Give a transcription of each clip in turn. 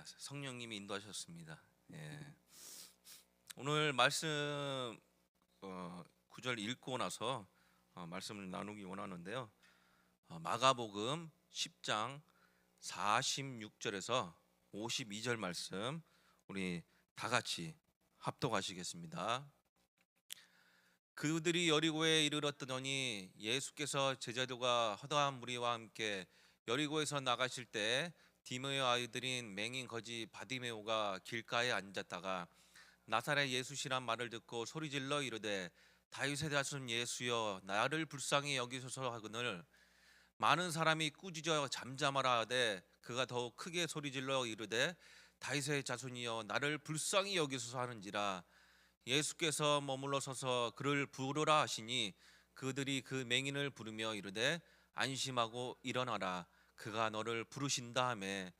성령님이 인도하셨습니다. 예. 오늘 말씀 구절 읽고 나서 말씀을 나누기 원하는데요. 마가복음 10장 46절에서 52절 말씀 우리 다 같이 합독하시겠습니다. 그들이 여리고에 이르렀더니 예수께서 제자들과 허다한 무리와 함께 여리고에서 나가실 때 디메오 아이들인 맹인 거지 바디메오가 길가에 앉았다가 나사렛 예수시란 말을 듣고 소리질러 이르되 다윗의 자손 예수여 나를 불쌍히 여기소서 하거늘 많은 사람이 꾸짖어 잠잠하라 하되 그가 더욱 크게 소리질러 이르되 다윗의 자손이여 나를 불쌍히 여기소서 하는지라. 예수께서 머물러 서서 그를 부르라 하시니 그들이 그 맹인을 부르며 이르되 안심하고 일어나라 그가 너를 부르신다 하매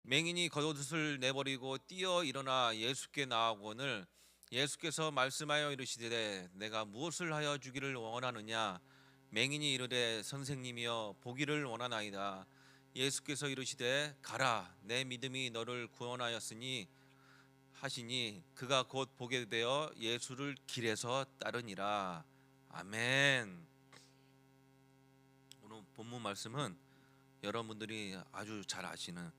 맹인이 겉옷을 내버리고 뛰어 일어나 예수께 나아오거늘 예수께서 말씀하여 이르시되 내가 무엇을 하여 주기를 원하느냐. 맹인이 이르되 선생님이여 보기를 원하나이다. 예수께서 이르시되 가라 내 믿음이 너를 구원하였으니 하시니 그가 곧 보게 되어 예수를 길에서 따르니라. 아멘. 오늘 본문 말씀은 여러분들이 아주 잘 아시는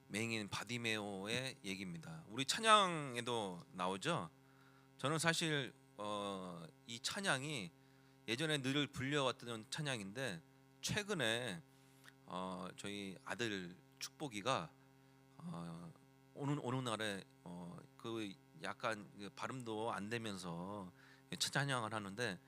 맹인 바디메오의 얘기입니다. 우리 찬양에도 나오죠. 저는 사실 이 찬양이 예전에 늘 불려왔던 찬양인데 최근에 저희 아들 축복이가 어느 날에 그 약간 발음도 안 되면서 찬양을 하는데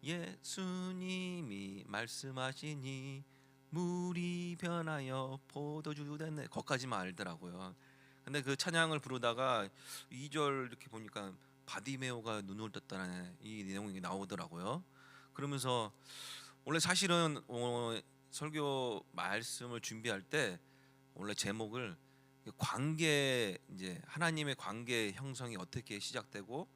예수님이 말씀하시니 물이 변하여 포도주 됐네 거기까지만 알더라고요. 근데 그 찬양을 부르다가 2절 이렇게 보니까 바디메오가 눈을 떴다는 이 내용이 나오더라고요. 그러면서 원래 사실은 설교 말씀을 준비할 때 원래 제목을 관계, 이제 하나님의 관계 형성이 어떻게 시작되고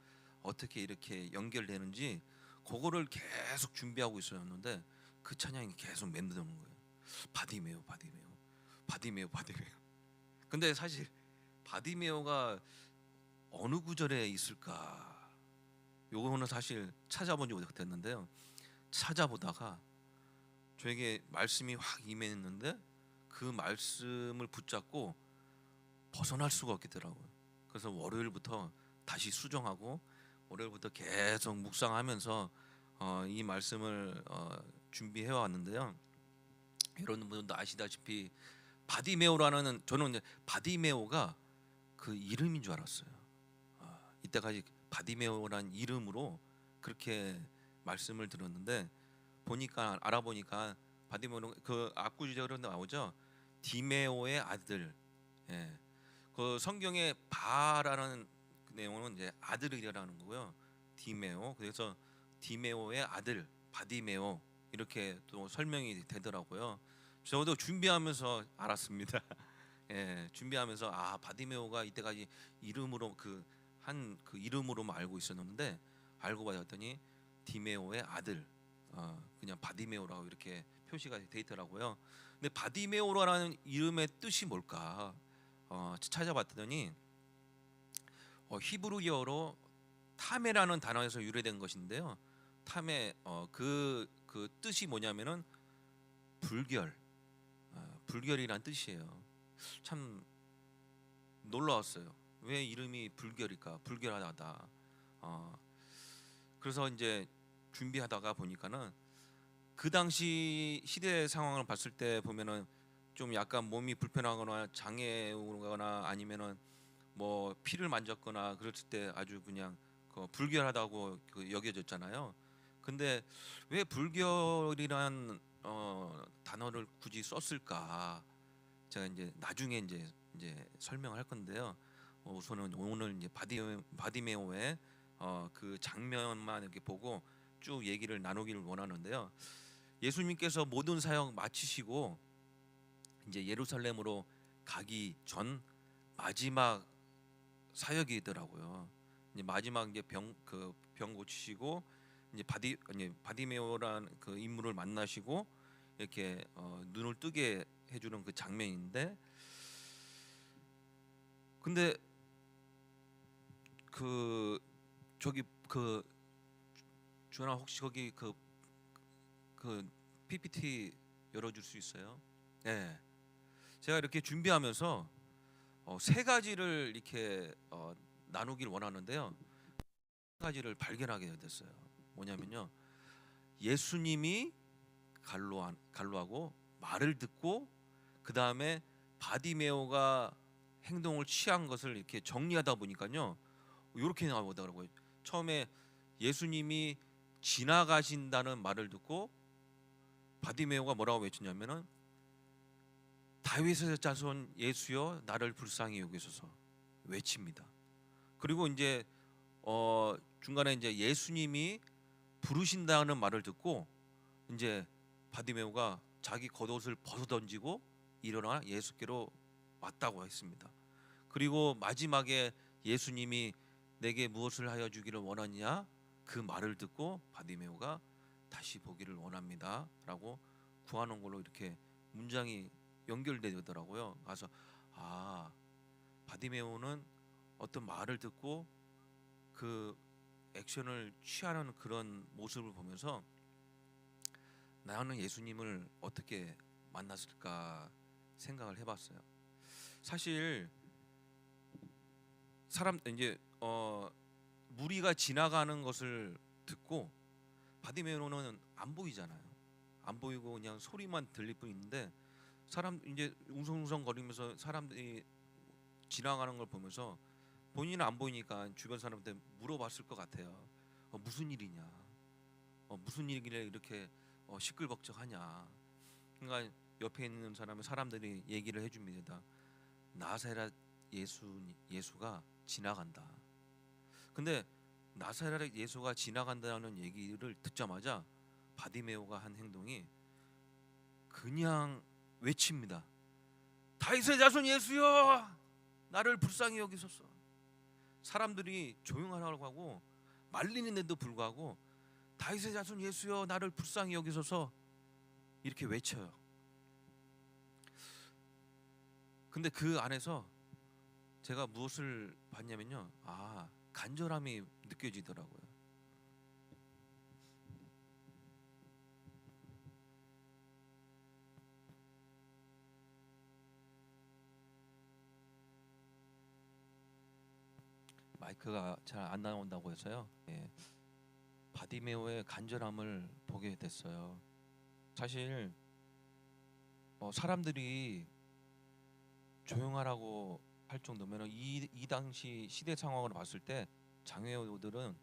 어떻게 이렇게 연결되는지 그거를 계속 준비하고 있었는데 그 찬양이 계속 맴도는 거예요. 바디메오 바디메오 바디메오 바디메오. 근데 사실 바디메오가 어느 구절에 있을까 요거는 사실 찾아본 지 오래됐는데요. 찾아보다가 저에게 말씀이 확 임했는데 그 말씀을 붙잡고 벗어날 수가 없겠더라고요. 그래서 월요일부터 다시 수정하고 월요일부터 계속 묵상하면서 이 말씀을 준비해 왔는데요. 여러분들도 아시다시피 바디메오라는, 저는 이제 바디메오가 그 이름인 줄 알았어요. 이때까지 바디메오라는 이름으로 그렇게 말씀을 들었는데 보니까 알아보니까 바디메오는 그 앞구절로 나오죠. 디메오의 아들. 예. 그 성경에 바라는 그 내용은 이제 아들이라는 거고요. 디메오. 그래서 디메오의 아들 바디메오 이렇게 또 설명이 되더라고요. 저도 준비하면서 알았습니다. 예, 준비하면서 바디메오가 이때까지 이름으로 그 이름으로만 알고 있었는데 알고 봤더니 디메오의 아들, 그냥 바디메오라고 이렇게 표시가 돼 있더라고요. 근데 바디메오라는 이름의 뜻이 뭘까? 찾아봤더니 히브리어로 타메라는 단어에서 유래된 것인데요. 타메 그 뜻이 뭐냐면은 불결이란 뜻이에요. 참 놀라웠어요. 왜 이름이 불결일까? 불결하다. 그래서 이제 준비하다가 보니까는 그 당시 시대 상황을 봤을 때 보면은 좀 약간 몸이 불편하거나 장애 오거나 아니면은 뭐 피를 만졌거나 그랬을 때 아주 그냥 불결하다고 여겨졌잖아요. 근데 왜 불결이란 단어를 굳이 썼을까? 제가 이제 나중에 이제 설명할 건데요. 우선은 오늘 이제 바디메오의 그 장면만 이렇게 보고 쭉 얘기를 나누기를 원하는데요. 예수님께서 모든 사역 마치시고 이제 예루살렘으로 가기 전 마지막 사역이더라고요. 이제 마지막 이제 병 고치시고 이제 바디메오란 그 인물을 만나시고 이렇게 눈을 뜨게 해주는 그 장면인데 근데 그 저기 그 주연아 혹시 거기 그 PPT 열어줄 수 있어요? 네. 제가 이렇게 준비하면서 세 가지를 이렇게 나누길 원하는데요. 세 가지를 발견하게 됐어요. 뭐냐면요, 예수님이 갈로하고 말을 듣고 그 다음에 바디메오가 행동을 취한 것을 이렇게 정리하다 보니까요, 이렇게 나오더라고요. 처음에 예수님이 지나가신다는 말을 듣고 바디메오가 뭐라고 외쳤냐면은 다윗의 자손 예수여 나를 불쌍히 여기소서 외칩니다. 그리고 이제 중간에 이제 예수님이 부르신다는 말을 듣고 이제 바디메오가 자기 겉옷을 벗어 던지고 일어나 예수께로 왔다고 했습니다. 그리고 마지막에 예수님이 내게 무엇을 하여 주기를 원하느냐 그 말을 듣고 바디메오가 다시 보기를 원합니다라고 구하는 걸로 이렇게 문장이 연결되더라고요. 그래서 바디메오는 어떤 말을 듣고 그 액션을 취하는 그런 모습을 보면서 나는 예수님을 어떻게 만났을까 생각을 해봤어요. 사실 사람 이제 무리가 지나가는 것을 듣고 바디메오는 안 보이잖아요. 안 보이고 그냥 소리만 들릴 뿐인데 사람 이제 웅성웅성 거리면서 사람들이 지나가는 걸 보면서 본인은 안 보이니까 주변 사람한테 물어봤을 것 같아요. 무슨 일이냐? 무슨 일이길래 이렇게 시끌벅적하냐? 그러니까 옆에 있는 사람들이 얘기를 해줍니다. 나사렛 예수가 지나간다. 근데 나사렛 예수가 지나간다는 얘기를 듣자마자 바디메오가 한 행동이 그냥 외칩니다. 다윗의 자손 예수여 나를 불쌍히 여기소서. 사람들이 조용하라고 하고 말리는데도 불구하고 다윗의 자손 예수여 나를 불쌍히 여기소서 이렇게 외쳐요. 근데 그 안에서 제가 무엇을 봤냐면요, 간절함이 느껴지더라고요. 마이크가 잘 안 나온다고 해서요. 예. 바디메오의 간절함을 보게 됐어요. 사실 사람들이 조용하라고 할 정도면 이 당시 시대 상황을 봤을 때 장애우들은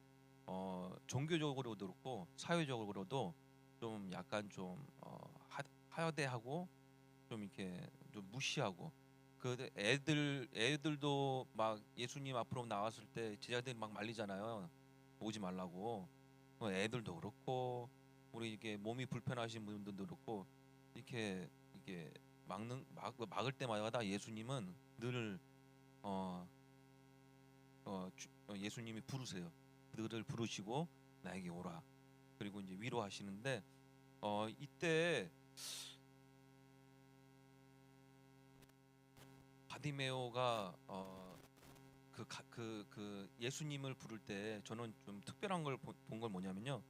종교적으로도 그렇고 사회적으로도 좀 약간 좀 하여대하고 좀 이렇게 좀 무시하고 그 애들도 막 예수님 앞으로 나왔을 때 제자들이 막 말리잖아요. 오지 말라고. 애들도 그렇고 우리 이게 몸이 불편하신 분들도 그렇고 이게 막을 때마다 예수님은 늘 예수님이 부르세요. 그들을 부르시고 나에게 오라. 그리고 이제 위로하시는데 이때 바디메오가 그 예수님을 부를 때 저는 좀 특별한 걸 본 걸 뭐냐면요.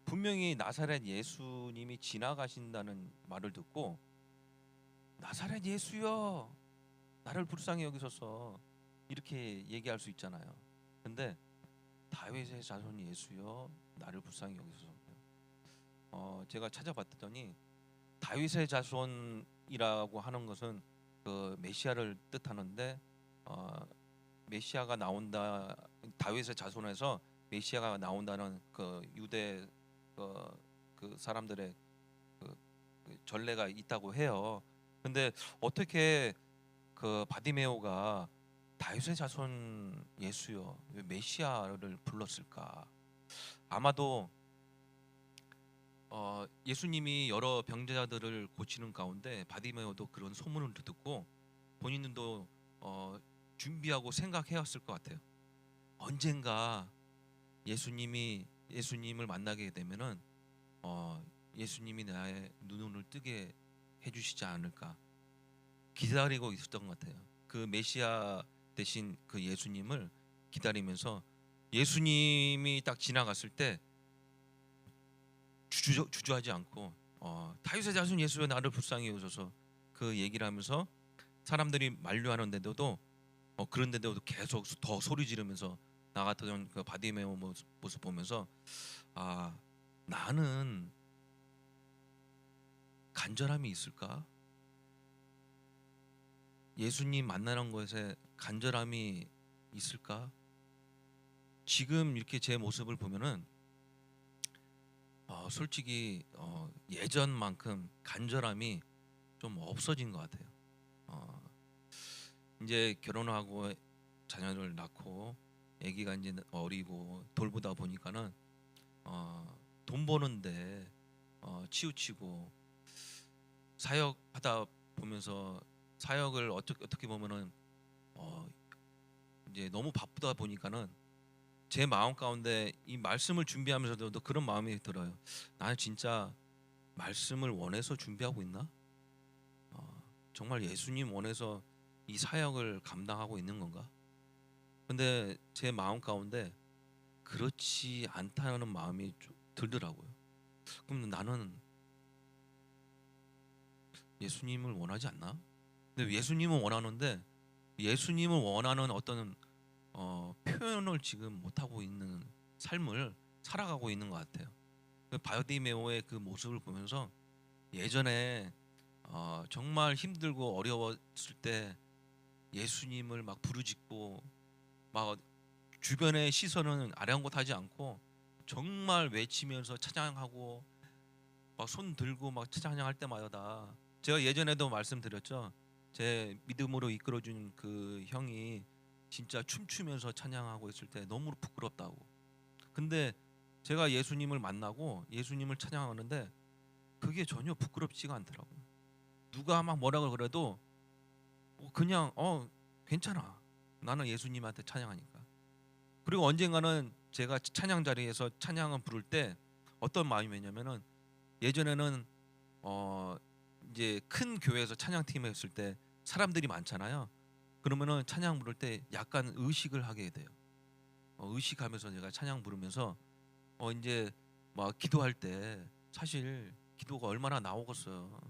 분명히 나사렛 예수님이 지나가신다는 말을 듣고 나사렛 예수여 나를 불쌍히 여기소서 이렇게 얘기할 수 있잖아요. 근데 다윗의 자손 예수여 나를 불쌍히 여기소서. 제가 찾아봤더니 다윗의 자손이라고 하는 것은 그 메시아를 뜻하는데 메시아가 나온다, 다윗의 자손에서 메시아가 나온다는 그 유대 그 사람들의 그 전례가 있다고 해요. 근데 어떻게 그 바디메오가 다윗의 자손 예수여 왜 메시아를 불렀을까? 아마도 예수님이 여러 병자들을 고치는 가운데 바디메오도 그런 소문을 듣고 본인도 준비하고 생각해왔을 것 같아요. 언젠가 예수님을 만나게 되면은 예수님이 나의 눈을 뜨게 해주시지 않을까 기다리고 있었던 것 같아요. 그 메시아 되신 그 예수님을 기다리면서 예수님이 딱 지나갔을 때 주저하지 않고 다윗의 자손 예수여 나를 불쌍히 여기소서 그 얘기를 하면서 사람들이 만류하는데도 그런데도 계속 더 소리 지르면서 나갔던 그 바디메오 모습 보면서 아, 나는 간절함이 있을까? 예수님 만나는 것에 간절함이 있을까? 지금 이렇게 제 모습을 보면은 솔직히 예전만큼 간절함이 좀 없어진 것 같아요. 어, 이제 결혼하고 자녀를 낳고 아기가 이제 어리고 돌보다 보니까는 돈 버는데 치우치고 사역하다 보면서 사역을 어떻게 보면은 이제 너무 바쁘다 보니까는 제 마음 가운데 이 말씀을 준비하면서도 그런 마음이 들어요. 나는 진짜 말씀을 원해서 준비하고 있나? 정말 예수님 원해서 이 사역을 감당하고 있는 건가? 근데 제 마음 가운데 그렇지 않다는 마음이 좀 들더라고요. 그럼 나는 예수님을 원하지 않나? 근데 예수님은 원하는데 예수님을 원하는 어떤 표현을 지금 못하고 있는 삶을 살아가고 있는 것 같아요. 그 바디메오의 그 모습을 보면서 예전에 정말 힘들고 어려웠을 때 예수님을 막 부르짖고 막 주변의 시선은 아랑곳하지 않고 정말 외치면서 찬양하고 막 손 들고 막 찬양할 때마다 제가 예전에도 말씀드렸죠. 제 믿음으로 이끌어준 그 형이 진짜 춤추면서 찬양하고 있을 때 너무 부끄럽다고. 근데 제가 예수님을 만나고 예수님을 찬양하는데 그게 전혀 부끄럽지가 않더라고요. 누가 막 뭐라고 그래도 그냥 괜찮아. 나는 예수님한테 찬양하니까. 그리고 언젠가는 제가 찬양 자리에서 찬양을 부를 때 어떤 마음이냐면은 예전에는 어 이제 큰 교회에서 찬양팀 했을 때 사람들이 많잖아요. 그러면은 찬양 부를 때 약간 의식을 하게 돼요. 의식하면서 제가 찬양 부르면서 이제 막 기도할 때 사실 기도가 얼마나 나오겠어요.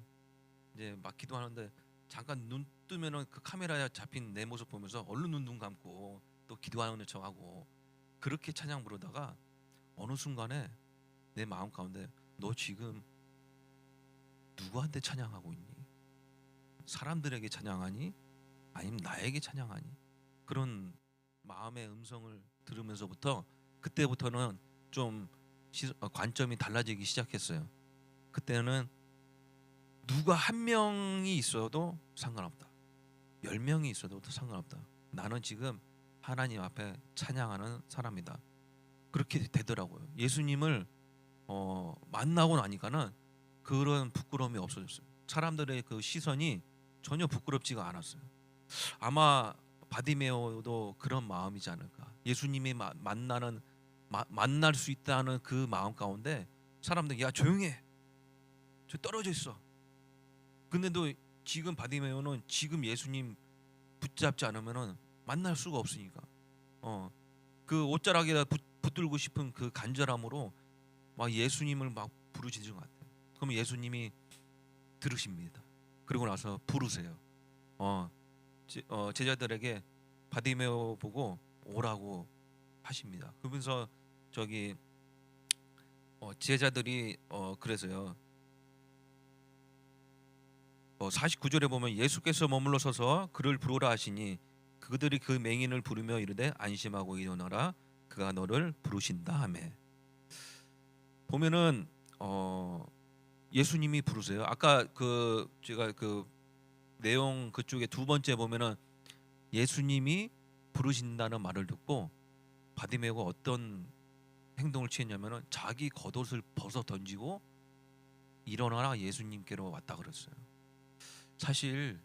이제 막 기도하는데 잠깐 눈 뜨면은 그 카메라에 잡힌 내 모습 보면서 얼른 눈 감고 또 기도하는 척하고 그렇게 찬양 부르다가 어느 순간에 내 마음 가운데 너 지금 누구한테 찬양하고 있니? 사람들에게 찬양하니? 아니면 나에게 찬양하니? 그런 마음의 음성을 들으면서부터 그때부터는 좀 관점이 달라지기 시작했어요. 그때는 누가 한 명이 있어도 상관없다. 10명이 있어도 상관없다. 나는 지금 하나님 앞에 찬양하는 사람이다. 그렇게 되더라고요. 예수님을 만나고 나니까는 그런 부끄러움이 없어졌어요. 사람들의 그 시선이 전혀 부끄럽지가 않았어요. 아마 바디메오도 그런 마음이지 않을까. 예수님이 만날 수 있다는 그 마음 가운데 사람들이 야 조용해, 저 떨어져 있어. 근데도 지금 바디메오는 지금 예수님 붙잡지 않으면은 만날 수가 없으니까. 그 옷자락에다 붙들고 싶은 그 간절함으로 막 예수님을 막 부르짖는 것 같아요. 그럼 예수님이 들으십니다. 그리고 나서 부르세요. 제자들에게 바디메오 보고 오라고 하십니다. 그러면서 저기 제자들이 그래서요. 49절에 보면 예수께서 머물러 서서 그를 부르라 하시니 그들이 그 맹인을 부르며 이르되 안심하고 일어나라 그가 너를 부르신다 하매. 보면은 예수님이 부르세요. 아까 그 제가 그 내용 그쪽에 두 번째 보면은 예수님이 부르신다는 말을 듣고 바디메오가 어떤 행동을 취했냐면은 자기 겉옷을 벗어 던지고 일어나라 예수님께로 왔다 그랬어요. 사실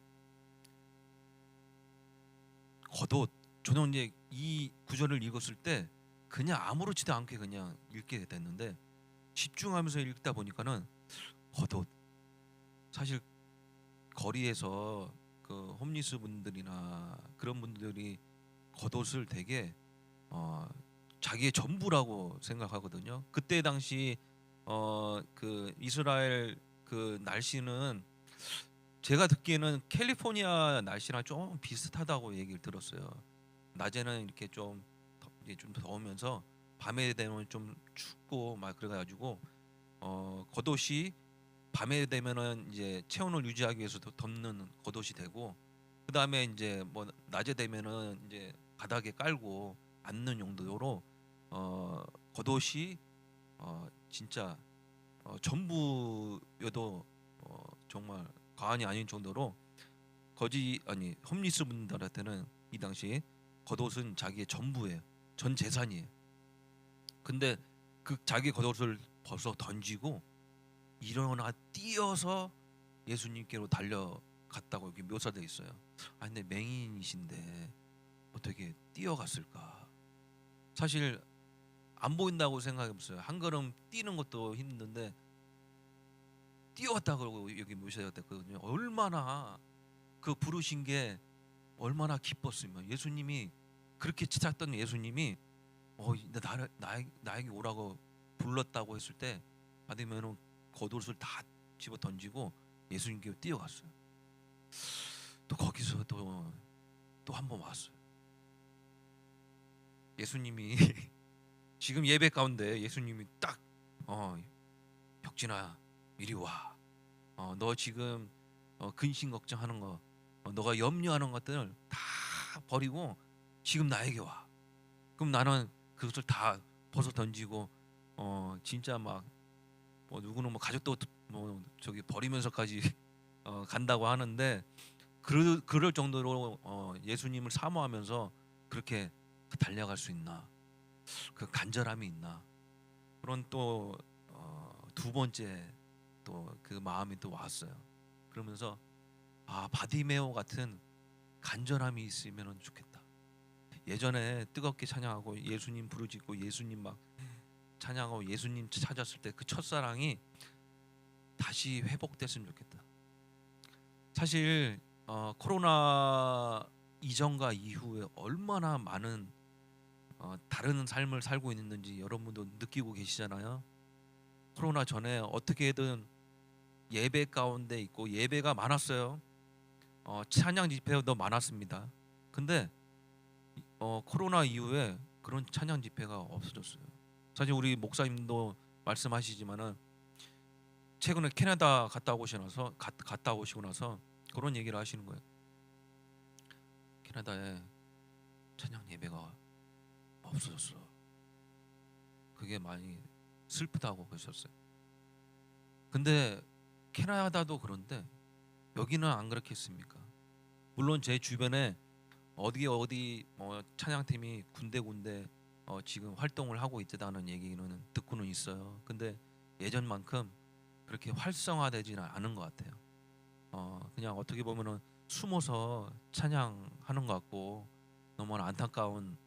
겉옷 저는 이제 이 구절을 읽었을 때 그냥 아무렇지도 않게 그냥 읽게 됐는데 집중하면서 읽다 보니까는 겉옷 사실 거리에서 그 홈리스 분들이나 그런 분들이 겉옷을 되게 자기의 전부라고 생각하거든요. 그때 당시 그 이스라엘 그 날씨는 제가 듣기에는 캘리포니아 날씨랑 좀 비슷하다고 얘기를 들었어요. 낮에는 이렇게 이제 좀 더우면서 밤에 되면 좀 춥고 막 그래가지고 겉옷이 밤에 되면은 이제 체온을 유지하기 위해서 덮는 겉옷이 되고, 그 다음에 이제 뭐 낮에 되면은 이제 바닥에 깔고 앉는 용도로 겉옷이 진짜 전부여도 정말 과언이 아닌 정도로 홈리스 분들한테는 이 당시 겉옷은 자기의 전부예요. 전 재산이에요. 근데 그 자기 겉옷을 벗어 던지고 일어나 뛰어서 예수님께로 달려갔다고 여기 묘사되어 있어요. 아 근데 맹인이신데 어떻게 뛰어갔을까? 사실 안 보인다고 생각해보세요. 한 걸음 뛰는 것도 힘든데 뛰어갔다고 여기 묘사되었거든요. 얼마나 그 부르신 게 얼마나 기뻤으면, 예수님이 그렇게 찾았던 예수님이 나에게 오라고 불렀다고 했을 때 받으면은 겉옷을 다 집어 던지고 예수님께 뛰어갔어요. 또 거기서 또 한 번 왔어요. 예수님이 지금 예배 가운데 예수님이 딱 혁진아 이리 와. 너 지금 근심 걱정하는 거, 너가 염려하는 것들을 다 버리고 지금 나에게 와. 그럼 나는 그것을 다 벗어 던지고 진짜 막 뭐 누구는 뭐 가족도 뭐 저기 버리면서까지 간다고 하는데 그럴 정도로 예수님을 사모하면서 그렇게 달려갈 수 있나? 그 간절함이 있나? 그런 또 두 번째 또 그 마음이 또 왔어요. 그러면서 바디메오 같은 간절함이 있으면 좋겠다. 예전에 뜨겁게 찬양하고 예수님 부르짖고 예수님 막 찬양하고 예수님 찾았을 때 그 첫사랑이 다시 회복됐으면 좋겠다. 사실 코로나 이전과 이후에 얼마나 많은 다른 삶을 살고 있는지 여러분도 느끼고 계시잖아요. 코로나 전에 어떻게든 예배 가운데 있고 예배가 많았어요. 찬양 집회도 많았습니다. 근데 코로나 이후에 그런 찬양 집회가 없어졌어요. 사실 우리 목사님도 말씀하시지만은 최근에 캐나다 갔다 오시고 나서 그런 얘기를 하시는 거예요. 캐나다에 찬양 예배가 없어졌어. 그게 많이 슬프다고 그러셨어요. 근데 캐나다도 그런데 여기는 안 그렇겠습니까? 물론 제 주변에 어디 찬양팀이 군데군데 지금 활동을 하고 있다는 얘기는 듣고는 있어요. 근데 예전만큼 그렇게 활성화되지는 않은 것 같아요. 그냥 어떻게 보면은 숨어서 찬양하는 것 같고 너무나 안타까운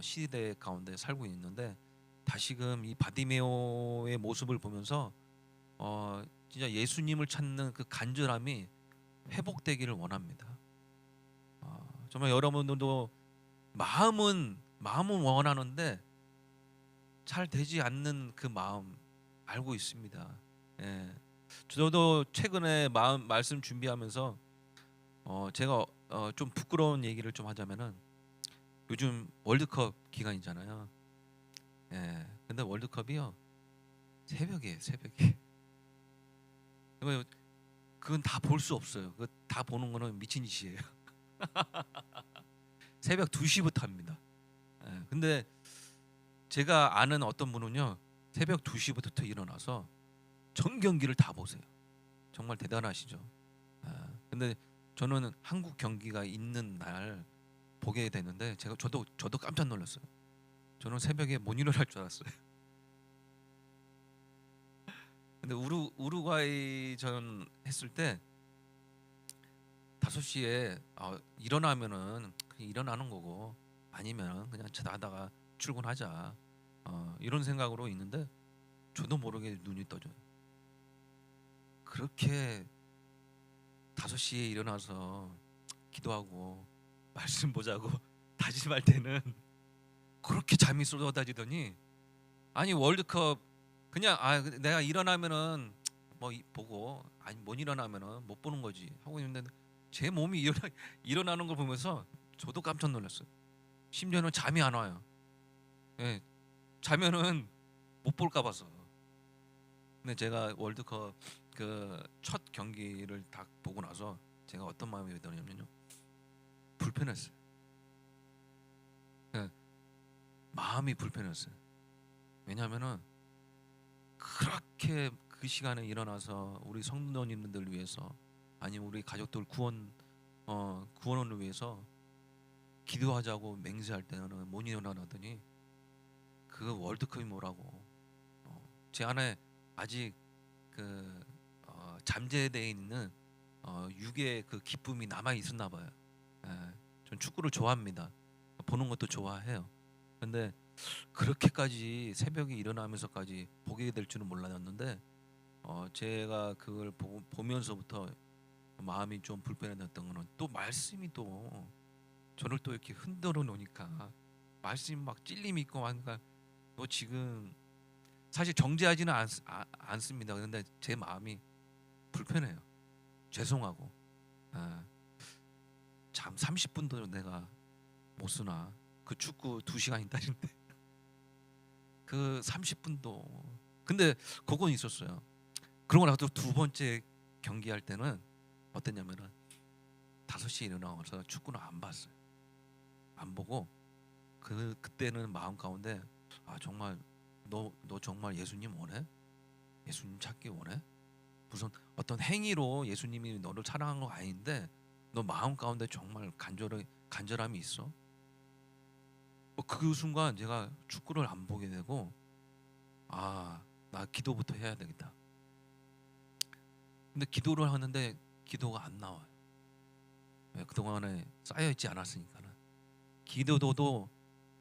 시대 가운데 살고 있는데, 다시금 이 바디메오의 모습을 보면서 진짜 예수님을 찾는 그 간절함이 회복되기를 원합니다. 정말 여러분들도 마음은 원하는데 잘 되지 않는 그 마음 알고 있습니다. 예. 저도 최근에 말씀 준비하면서 제가 좀 부끄러운 얘기를 좀 하자면은 요즘 월드컵 기간이잖아요. 예. 근데 월드컵이요 새벽에. 그건 다 볼 수 없어요. 그 다 보는 거는 미친 짓이에요. 새벽 2시부터 합니다. 예. 근데 제가 아는 어떤 분은요 새벽 2시부터 일어나서 전 경기를 다 보세요. 정말 대단하시죠. 근데 저는 한국 경기가 있는 날 보게 되는데 저도 깜짝 놀랐어요. 저는 새벽에 못 일어날 줄 알았어요. 근데 우루과이전 했을 때 5시에 일어나면은 그냥 일어나는 거고 아니면 그냥 자다가 출근하자 이런 생각으로 있는데 저도 모르게 눈이 떠져요. 그렇게 5시에 일어나서 기도하고 말씀 보자고 다짐할 때는 그렇게 잠이 쏟아지더니 아니 월드컵 그냥 내가 일어나면은 뭐 보고 아니 못 일어나면은 못 보는 거지 하고 있는데 제 몸이 일어나는 걸 보면서 저도 깜짝 놀랐어요. 심지어는 잠이 안 와요. 예, 자면은 못 볼까 봐서. 근데 제가 월드컵 그 첫 경기를 딱 보고 나서 제가 어떤 마음이 들었냐면요, 불편했어요. 예, 마음이 불편했어요. 왜냐하면은 그렇게 그 시간에 일어나서 우리 성도님들 위해서 아니면 우리 가족들 구원을 위해서 기도하자고 맹세할 때는 못 일어나더니 그 월드컵이 뭐라고 제 안에 아직 그 잠재되어 있는 육의 그 기쁨이 남아 있었나 봐요. 예, 전 축구를 좋아합니다. 보는 것도 좋아해요. 근데 그렇게까지 새벽에 일어나면서까지 보게 될 줄은 몰랐는데 제가 그걸 보면서부터 마음이 좀 불편했던 거는 또 말씀이 또 저를 또 이렇게 흔들어 놓으니까 말씀이 막 찔림이 있고 하니까 너 지금 사실 정죄하지는 않습니다. 그런데 제 마음이 불편해요. 죄송하고 잠 30분도 내가 못 쓰나 그 축구 2시간 있다는데 그 30분도 근데 그건 있었어요. 그러고 나서 두 번째 경기할 때는 어땠냐면은 5시에 일어나서 축구는 안 봤어요. 안 보고 그때는 마음 가운데 정말 너 정말 예수님 원해? 예수님 찾기 원해? 무슨 어떤 행위로 예수님이 너를 사랑한 거 아닌데 너 마음 가운데 정말 간절함이 있어? 그 순간 제가 축구를 안 보게 되고 나 기도부터 해야 되겠다. 근데 기도를 하는데 기도가 안 나와요. 그동안에 쌓여 있지 않았으니까는 기도도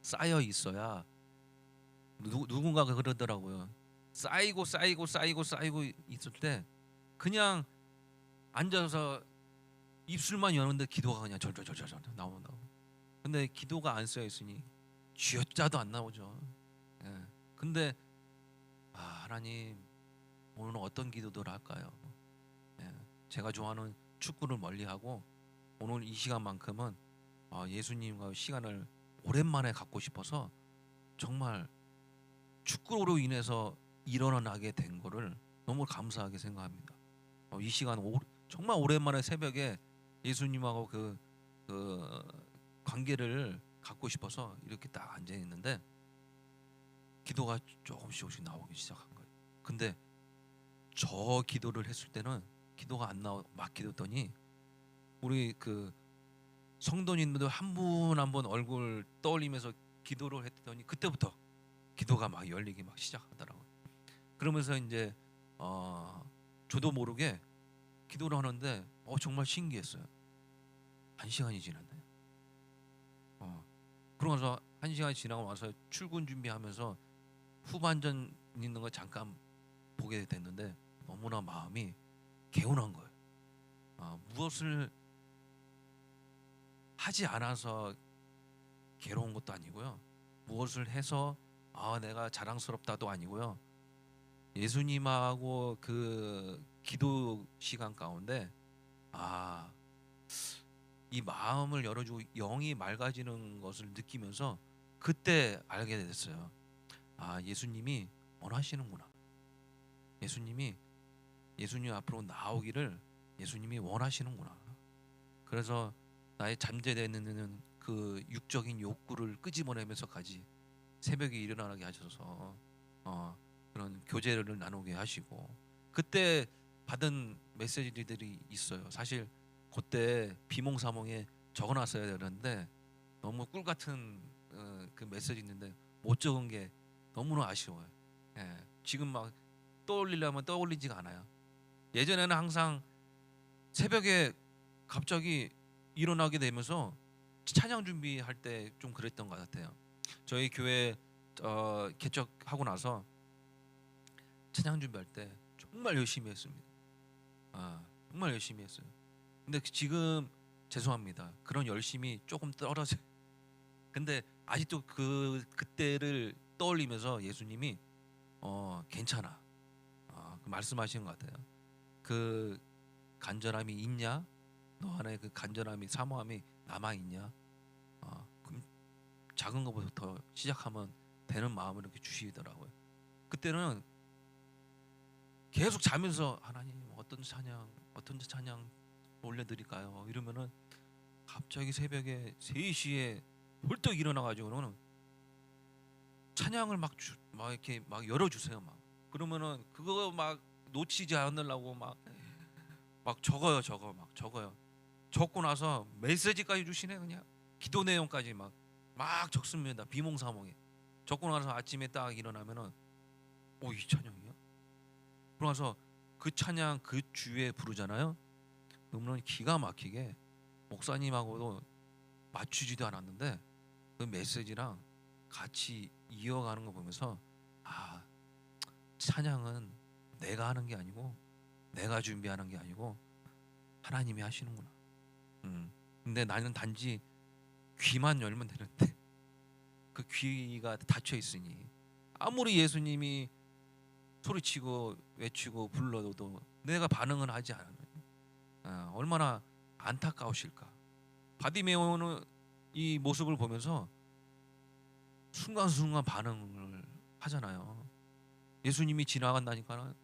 쌓여 있어야 누군가가 그러더라고요. 쌓이고 있을 때 그냥 앉아서 입술만 여는데 기도가 그냥 절절절절 나온다고. 근데 기도가 안 쌓여 있으니 쥐어짜도 안 나오죠. 예. 근데 하나님 오늘은 어떤 기도를 할까요? 예. 제가 좋아하는 축구를 멀리하고 오늘 이 시간만큼은 예수님과 시간을 오랜만에 갖고 싶어서 정말 축구로 인해서 일어나게 된 거를 너무 감사하게 생각합니다. 이 시간 정말 오랜만에 새벽에 예수님하고 그 관계를 갖고 싶어서 이렇게 딱 앉아 있는데 기도가 조금씩 나오기 시작한 거예요. 근데 저 기도를 했을 때는 기도가 안 나와 막 기도했더니 우리 그 성도님들 한 분 한 분 얼굴 떠올리면서 기도를 했더니 그때부터 기도가 막 열리기 막 시작하더라고요. 그러면서 이제 저도 모르게 기도를 하는데 정말 신기했어요. 1시간이 지났네. 그러면서 1시간이 지나고 와서 출근 준비하면서 후반전 있는 거 잠깐 보게 됐는데 너무나 마음이 개운한 거예요. 무엇을 하지 않아서 괴로운 것도 아니고요. 무엇을 해서 내가 자랑스럽다도 아니고요. 예수님하고 그 기도 시간 가운데 이 마음을 열어주고 영이 맑아지는 것을 느끼면서 그때 알게 됐어요. 예수님이 원하시는구나. 예수님 앞으로 나오기를 예수님이 원하시는구나. 그래서 나의 잠재되는 그 육적인 욕구를 끄집어내면서까지 새벽에 일어나게 하셔서 그런 교제를 나누게 하시고 그때 받은 메시지들이 있어요. 사실 그때 비몽사몽에 적어놨어야 되는데 너무 꿀 같은 그 메시지 있는데 못 적은 게 너무나 아쉬워요. 예, 지금 막 떠올리려면 떠올리지가 않아요. 예전에는 항상 새벽에 갑자기 일어나게 되면서 찬양 준비할 때 좀 그랬던 것 같아요. 저희 교회 개척하고 나서 찬양 준비할 때 정말 열심히 했습니다. 정말 열심히 했어요. 근데 지금 죄송합니다. 그런 열심이 조금 떨어져요. 근데 아직도 그때를 떠올리면서 예수님이 괜찮아. 그 말씀하시는 것 같아요. 그 간절함이 있냐? 너 안에 그 간절함이 사모함이 남아 있냐? 그럼 작은 것부터 시작하면 되는 마음을 이렇게 주시더라고요. 그때는 계속 자면서 하나님 어떤 찬양 올려드릴까요? 이러면은 갑자기 새벽에 3시에 벌떡 일어나가지고는 찬양을 막 이렇게 막 열어주세요. 막 그러면은 그거 막 놓치지 않으려고 막 적어요. 적고 나서 메시지까지 주시네. 그냥 기도 내용까지 막 적습니다. 비몽사몽에 적고 나서 아침에 딱 일어나면은 이 찬양이야? 그러면서 그 찬양 그 주에 부르잖아요. 그러면 기가 막히게 목사님하고도 맞추지도 않았는데 그 메시지랑 같이 이어가는 거 보면서 아, 찬양은 내가 하는 게 아니고 내가 준비하는 게 아니고 하나님이 하시는구나. 근데 나는 단지 귀만 열면 되는데 그 귀가 닫혀 있으니 아무리 예수님이 소리치고 외치고 불러도 내가 반응은 하지 않아요. 얼마나 안타까우실까. 바디메오는 이 모습을 보면서 순간순간 반응을 하잖아요. 예수님이 지나간다니까는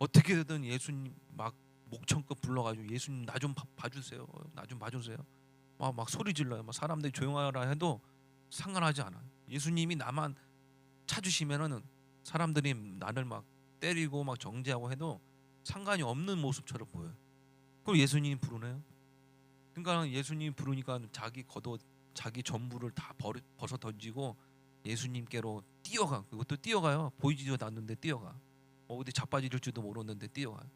어떻게든 예수님 막 목청껏 불러가지고 예수님 나 좀 봐주세요. 나 좀 봐주세요. 막 소리 질러요. 막 사람들이 조용하라 해도 상관하지 않아요. 예수님이 나만 찾으시면은 사람들이 나를 막 때리고 막 정죄하고 해도 상관이 없는 모습처럼 보여요. 그걸 예수님이 부르네요. 그러니까 예수님이 부르니까 자기 겉옷, 자기 전부를 다 벗어 던지고 예수님께로 뛰어가. 그것도 뛰어가요. 보이지도 않는데 뛰어가. 어디 자빠질 줄도 모르는데 뛰어가요.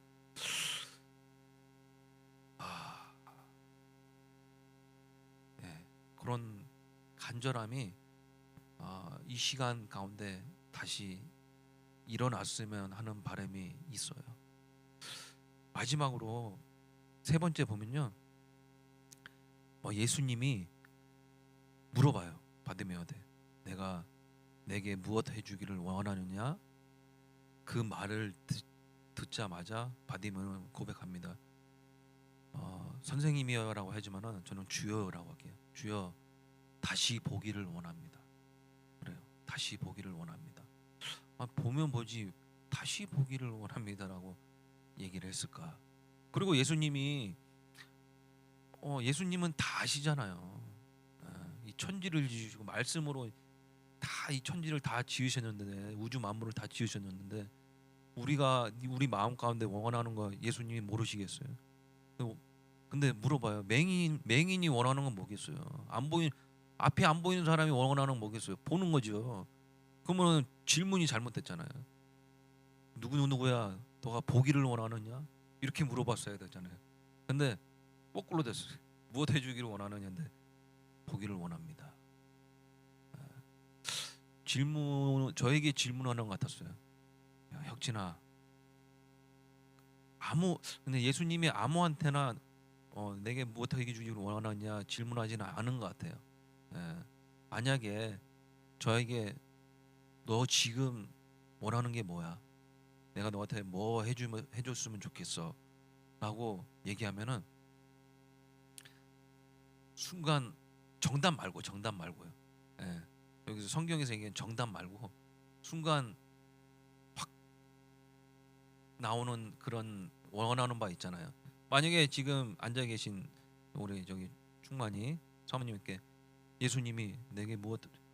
아, 네. 그런 간절함이 이 시간 가운데 다시 일어났으면 하는 바람이 있어요. 마지막으로 세 번째 보면요, 예수님이 물어봐요. 바디메오한테 내가 내게 무엇 해주기를 원하느냐? 그 말을 듣자마자 바디메오는 고백합니다. 선생님이여라고 하지만은 저는 주여라고 할게요. 주여 다시 보기를 원합니다. 그래요. 다시 보기를 원합니다. 보면 보지 다시 보기를 원합니다라고 얘기를 했을까? 그리고 예수님은 다 아시잖아요. 이 천지를 지으시고 말씀으로 다 이 천지를 다 지으셨는데 우주 만물을 다 지으셨는데 우리 마음 가운데 원하는 거 예수님이 모르시겠어요? 근데 물어봐요. 맹인이 원하는 건 뭐겠어요? 앞에 안 보이는 사람이 원하는 건 뭐겠어요? 보는 거죠. 그러면 질문이 잘못됐잖아요. 누구야? 너가 보기를 원하느냐? 이렇게 물어봤어야 되잖아요. 근데 거꾸로 됐어요. 무엇 해주기를 원하느냐인데 보기를 원합니다. 저에게 질문하는 것 같았어요. 야, 혁진아, 근데 예수님이 아무한테나 내게 무엇 해주기를 원하느냐 질문하지는 않은 것 같아요. 예. 만약에 저에게 너 지금 원하는 게 뭐야? 내가 너한테 뭐 해줬으면 좋겠어? 라고 얘기하면은 순간 정답 말고요. 예. 여기서 성경에서 얘기한 정답 말고 순간 확 나오는 그런 원하는 바 있잖아요. 만약에 지금 앉아 계신 우리 저기 충만이 사모님께 예수님이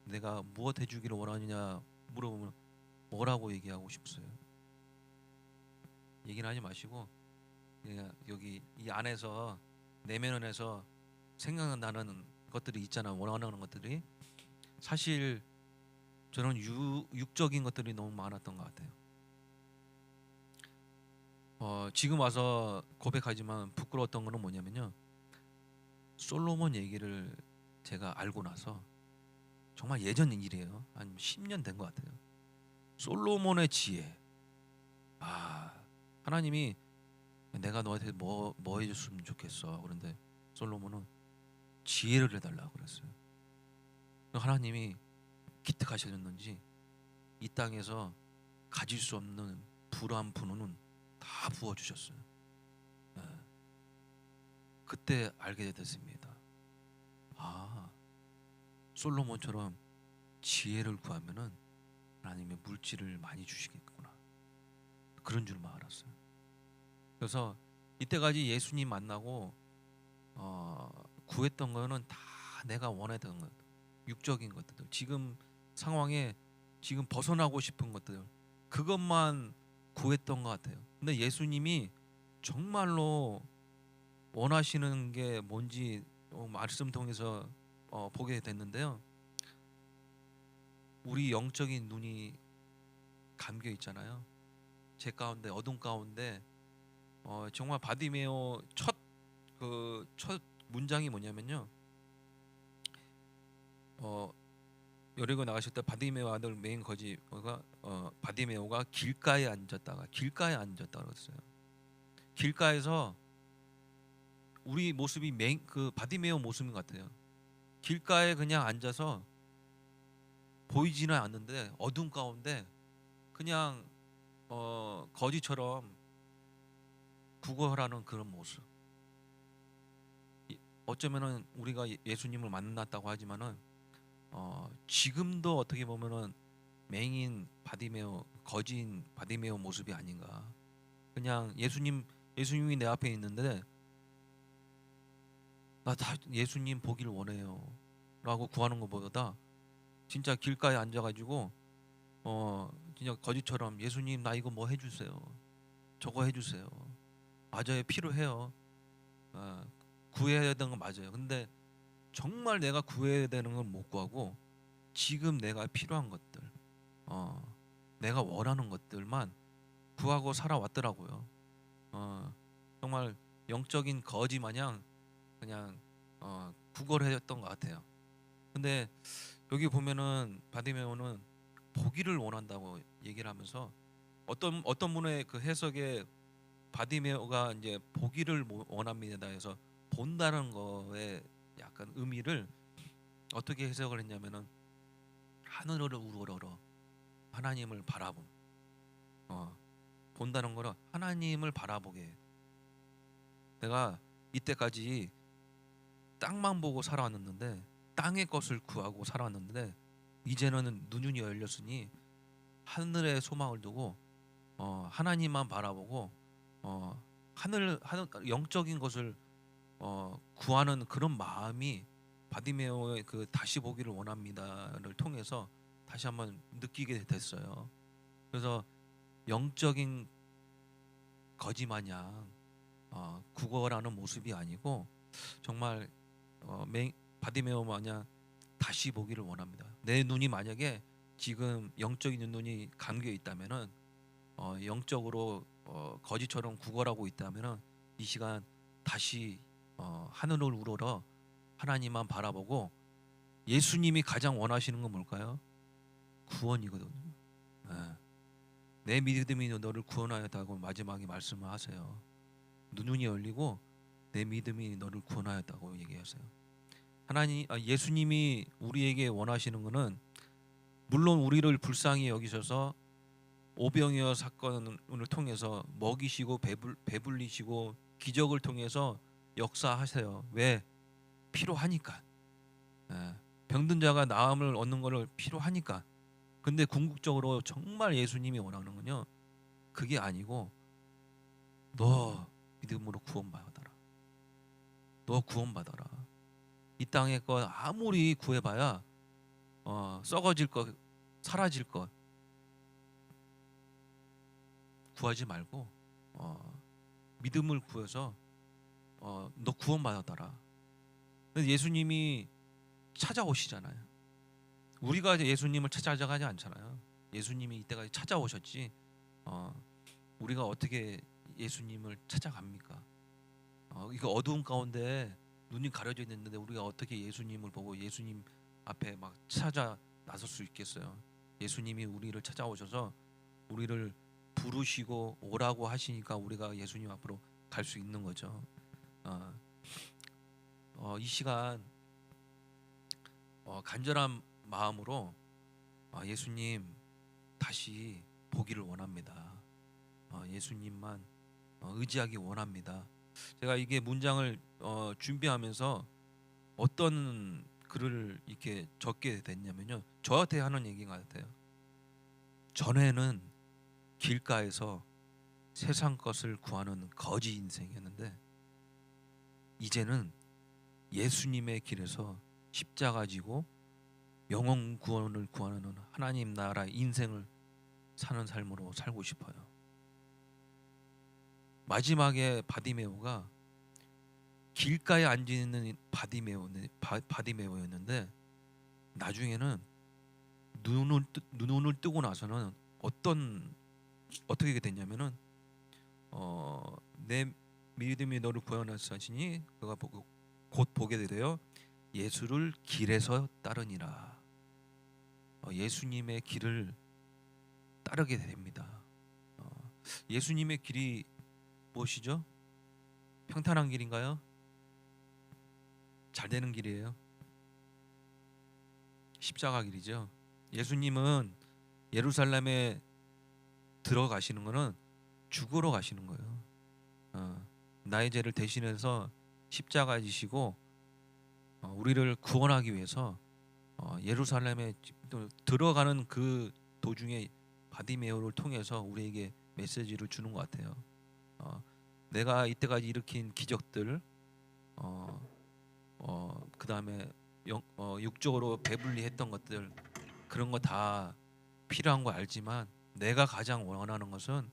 내가 무엇 해주기를 원하느냐 물어보면 뭐라고 얘기하고 싶으세요? 얘기는 하지 마시고 그냥 여기 이 안에서 내면에서 생각나는 것들이 있잖아. 원하는 것들이 사실 저는 육적인 것들이 너무 많았던 것 같아요. 지금 와서 고백하지만 부끄러웠던 거는 뭐냐면요, 솔로몬 얘기를 제가 알고 나서 정말 예전 일이에요. 한 10년 된 것 같아요. 솔로몬의 지혜. 하나님이 내가 너한테 뭐 해줬으면 좋겠어. 그런데 솔로몬은 지혜를 해달라고 그랬어요. 하나님이 기특하셨는지 이 땅에서 가질 수 없는 불안 분노는 다 부어주셨어요. 예. 그때 알게 됐습니다. 아, 솔로몬처럼 지혜를 구하면은 하나님의 물질을 많이 주시겠구나. 그런 줄만 알았어요. 그래서 이때까지 예수님 만나고 구했던 거는 다 내가 원했던 것, 육적인 것들, 지금 상황에 지금 벗어나고 싶은 것들, 그것만 구했던 것 같아요. 근데 예수님이 정말로 원하시는 게 뭔지 말씀 통해서 보게 됐는데요. 우리 영적인 눈이 감겨 있잖아요. 제 가운데 어둠 가운데 정말 바디메오 첫 문장이 뭐냐면요. 여리고 나가실 때 바디메오 아들 메인 거지가 바디메오가 길가에 앉았다가 그랬어요. 길가에서 우리 모습이 그 바디메오 모습인 것 같아요. 길가에 그냥 앉아서 보이지는 않는데 어둠 가운데 그냥 거지처럼 구걸하는 그런 모습. 어쩌면은 우리가 예수님을 만났다고 하지만은 지금도 어떻게 보면은 맹인 바디메오, 거지인 바디메오 모습이 아닌가. 그냥 예수님이 내 앞에 있는데 나 다 예수님 보기를 원해요라고 구하는 것보다 진짜 길가에 앉아가지고 진짜 거지처럼 예수님 나 이거 뭐 해주세요, 저거 해주세요. 맞아요, 필요해요. 구해야 되는 건 맞아요. 근데 정말 내가 구해야 되는 건 못 구하고 지금 내가 필요한 것들, 내가 원하는 것들만 구하고 살아왔더라고요. 정말 영적인 거지 마냥 그냥 구걸했던 것 같아요. 근데 여기 보면은 바디메오는 보기를 원한다고 얘기를 하면서 어떤 분의 그 해석에 바디메오가 이제 보기를 원합니다 해서 본다는 거에 약간 의미를 어떻게 해석을 했냐면은 하늘을 우러러 하나님을 바라봄. 본다는 거는 하나님을 바라보게 해. 내가 이때까지 땅만 보고 살아왔는데 땅의 것을 구하고 살아왔는데 이제는 눈이 열렸으니 하늘의 소망을 두고 하나님만 바라보고 하늘 영적인 것을 구하는 그런 마음이 바디메오의 그 다시 보기를 원합니다를 통해서 다시 한번 느끼게 됐어요. 그래서 영적인 거지 마냥 구걸하는 모습이 아니고 정말 바디메오 마냥 다시 보기를 원합니다. 내 눈이 만약에 지금 영적인 눈이 감겨 있다면은 영적으로 거지처럼 구걸하고 있다면은 이 시간 다시 하늘을 우러러 하나님만 바라보고 예수님이 가장 원하시는 건 뭘까요? 구원이거든요. 내 믿음이 너를 구원하였다고 마지막에 말씀을 하세요. 눈이 열리고 내 믿음이 너를 구원하였다고 얘기하세요. 예수님이 우리에게 원하시는 것은 물론 우리를 불쌍히 여기셔서 오병이어 사건을 통해서 먹이시고 배불리시고 기적을 통해서 역사하세요. 왜? 필요하니까. 병든 자가 나음을 얻는 것을 필요하니까. 근데 궁극적으로 정말 예수님이 원하는 건요, 그게 아니고 너 믿음으로 구원받아라. 너 구원받아라. 이 땅의 것 아무리 구해봐야 썩어질 것, 사라질 것 구하지 말고 믿음을 구해서 너 구원받았더라. 예수님이 찾아오시잖아요. 우리가 예수님을 찾아가지 않잖아요. 예수님이 이때까지 찾아오셨지. 우리가 어떻게 예수님을 찾아갑니까? 이거 어두운 가운데 눈이 가려져 있는데 우리가 어떻게 예수님을 보고 예수님 앞에 막 찾아 나설 수 있겠어요? 예수님이 우리를 찾아오셔서 우리를 부르시고 오라고 하시니까 우리가 예수님 앞으로 갈 수 있는 거죠. 이 시간 간절한 마음으로 예수님 다시 보기를 원합니다. 예수님만 의지하기 원합니다. 제가 이게 문장을 준비하면서 어떤 글을 이렇게 적게 됐냐면요, 저한테 하는 얘기 같아요. 전에는 길가에서 세상 것을 구하는 거지 인생이었는데 이제는 예수님의 길에서 십자가 지고 영혼 구원을 구하는 하나님 나라 인생을 사는 삶으로 살고 싶어요. 마지막에 바디메오가 길가에 앉아 있는 바디메오였는데 나중에는 눈을 뜨고 나서는 어떻게 됐냐면은 내 믿음이 너를 구원하시니 그가 곧 보게 되어 예수를 길에서 따르니라. 예수님의 길을 따르게 됩니다. 예수님의 길이 무엇이죠? 평탄한 길인가요? 잘 되는 길이에요? 십자가 길이죠. 예수님은 예루살렘에 들어가시는 것은 죽으러 가시는 거예요. 나의 죄를 대신해서 십자가 지시고 우리를 구원하기 위해서 예루살렘에 들어가는 그 도중에 바디메오를 통해서 우리에게 메시지를 주는 것 같아요. 내가 이때까지 일으킨 기적들, 그 다음에 육적으로 배불리 했던 것들, 그런 거 다 필요한 거 알지만 내가 가장 원하는 것은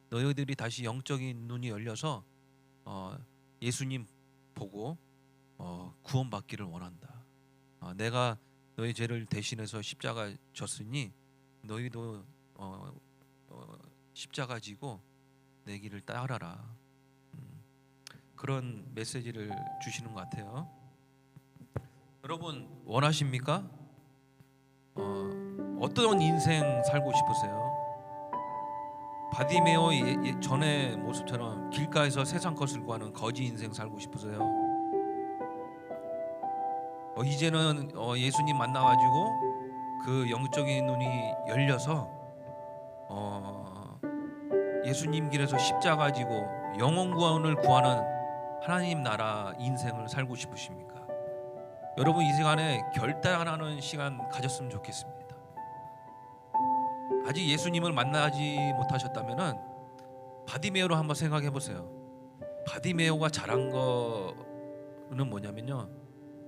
너희들이 다시 영적인 눈이 열려서 예수님 보고 구원받기를 원한다. 내가 너희 죄를 대신해서 십자가 졌으니 너희도 십자가 지고 내 길을 따라라. 그런 메시지를 주시는 것 같아요. 여러분 원하십니까? 어떤 인생 살고 싶으세요? 바디메오 전의 모습처럼 길가에서 세상 것을 구하는 거지 인생 살고 싶으세요? 이제는 예수님 만나가지고 그 영적인 눈이 열려서 예수님 길에서 십자가 지고 영혼 구원을 구하는 하나님 나라 인생을 살고 싶으십니까? 여러분 이 시간에 결단하는 시간 가졌으면 좋겠습니다. 아직 예수님을 만나지 못하셨다면은 바디메오로 한번 생각해 보세요. 바디메오가 잘한 거는 뭐냐면요,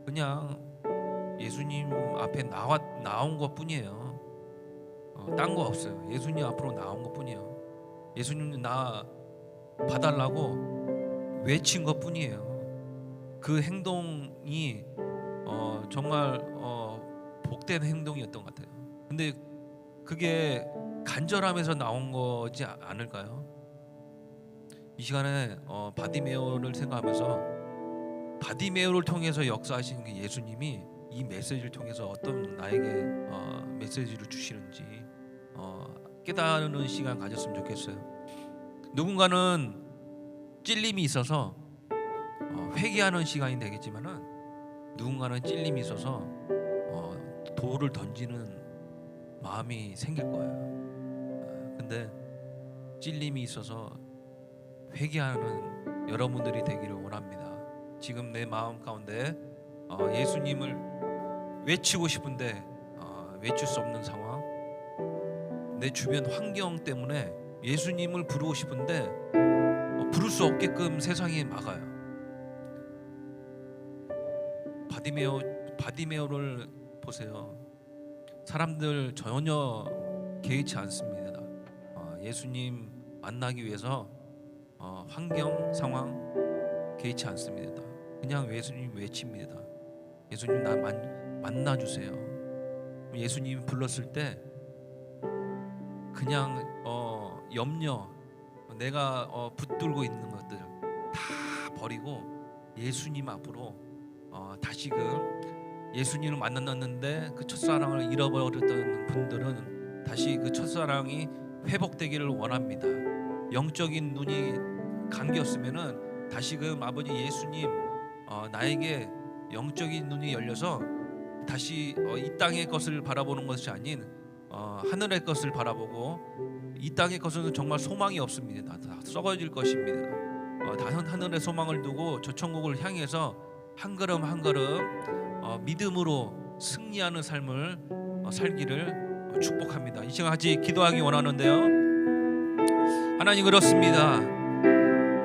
그냥 예수님 앞에 나온 것 뿐이에요. 딴 거 없어요. 예수님 앞으로 나온 것 뿐이에요. 예수님 나 봐달라고 외친 것 뿐이에요. 그 행동이 정말 복된 행동이었던 것 같아요. 근데 그게 간절함에서 나온 거지 않을까요? 이 시간에 바디메오를 생각하면서 바디메오를 통해서 역사하시는 게 예수님이 이 메시지를 통해서 어떤 나에게 메시지를 주시는지 깨달는 시간 가졌으면 좋겠어요. 누군가는 찔림이 있어서 회개하는 시간이 되겠지만은 누군가는 찔림이 있어서 돌을 던지는 마음이 생길 거예요. 근데 찔림이 있어서 회개하는 여러분들이 되기를 원합니다. 지금 내 마음 가운데 예수님을 외치고 싶은데 외칠 수 없는 상황, 내 주변 환경 때문에 예수님을 부르고 싶은데 부를 수 없게끔 세상이 막아요. 바디메오를 보세요. 사람들 전혀 개의치 않습니다. 예수님 만나기 위해서 환경 상황 개의치 않습니다. 그냥 예수님 외칩니다. 예수님 나 만나주세요. 예수님이 불렀을 때 그냥 염려, 내가 붙들고 있는 것들 다 버리고 예수님 앞으로 다시금 예수님을 만났는데 그 첫사랑을 잃어버렸던 분들은 다시 그 첫사랑이 회복되기를 원합니다. 영적인 눈이 감겼으면은 다시금 아버지 예수님 나에게 영적인 눈이 열려서 다시 이 땅의 것을 바라보는 것이 아닌 하늘의 것을 바라보고, 이 땅의 것은 정말 소망이 없습니다. 다 썩어질 것입니다. 하늘의 소망을 두고 저 천국을 향해서 한 걸음 한 걸음 믿음으로 승리하는 삶을 살기를 축복합니다. 이 시간 같이 기도하기 원하는데요. 하나님, 그렇습니다.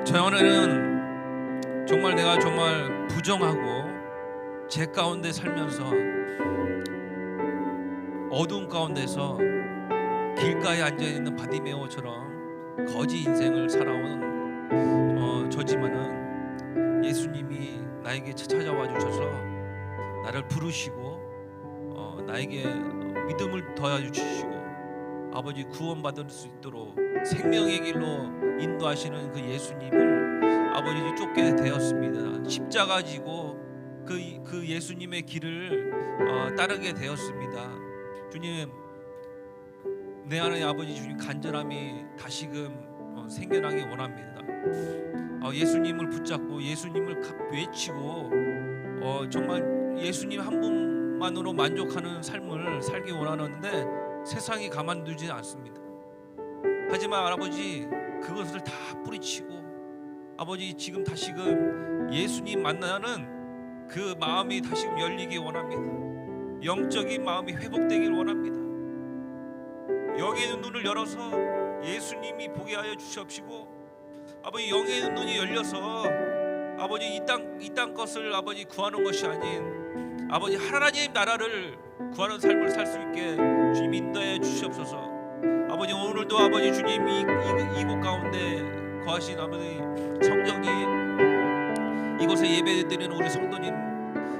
저는 정말 내가 정말 부정하고 제 가운데 살면서 어두운 가운데서 길가에 앉아있는 바디메오처럼 거지 인생을 살아온 저지만은 예수님이 나에게 찾아와 주셔서 나를 부르시고 나에게 믿음을 더해주시고 아버지 구원받을 수 있도록 생명의 길로 인도하시는 그 예수님을 아버지 쫓게 되었습니다. 십자가 지고 그 예수님의 길을 따르게 되었습니다. 주님, 내 안에 아버지 주님 간절함이 다시금 생겨나기 원합니다. 예수님을 붙잡고 예수님을 외치고 정말 예수님 한 분만으로 만족하는 삶을 살기 원하는데 세상이 가만두지 않습니다. 하지만 아버지, 그것을 다 뿌리치고 아버지 지금 다시금 예수님 만나는 그 마음이 다시금 열리기 원합니다. 영적인 마음이 회복되길 원합니다. 영의 눈을 열어서 예수님이 보게 하여 주시옵시고 아버지, 영의 눈이 열려서 아버지 이 땅 것을 아버지 구하는 것이 아닌 아버지 하나님 나라를 구하는 삶을 살 수 있게 주님 인도해 주시옵소서. 아버지, 오늘도 아버지 주님 이곳 가운데 거하신 아버지 성령이 이곳에 예배드리는 우리 성도님,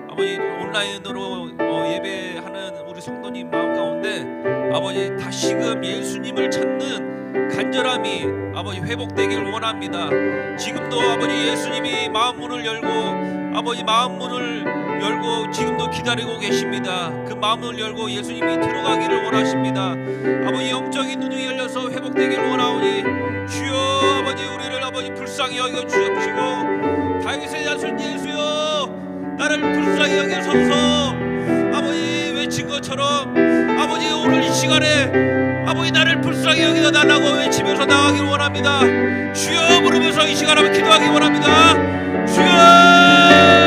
아버지 온라인으로 예배하는 우리 성도님 마음 가운데 아버지 다시금 예수님을 찾는 간절함이 아버지 회복되길 원합니다. 지금도 아버지 예수님이 마음 문을 열고 아버지 마음 문을 열고 지금도 기다리고 계십니다. 그 마음을 열고 예수님이 들어가기를 원하십니다. 아버지, 영적인 눈이 열려서 회복되기를 원하오니 주여 아버지, 우리를 아버지 불쌍히 여겨 주옵시고 다윗의 자손 예수여, 나를 불쌍히 여겨소서. 아버지, 외친 것처럼 아버지 오늘 이 시간에 아버지 나를 불쌍히 여겨 달라고 외치면서 나가기를 원합니다. 주여 부르면서 이 시간 한번 기도하기 원합니다. 주여.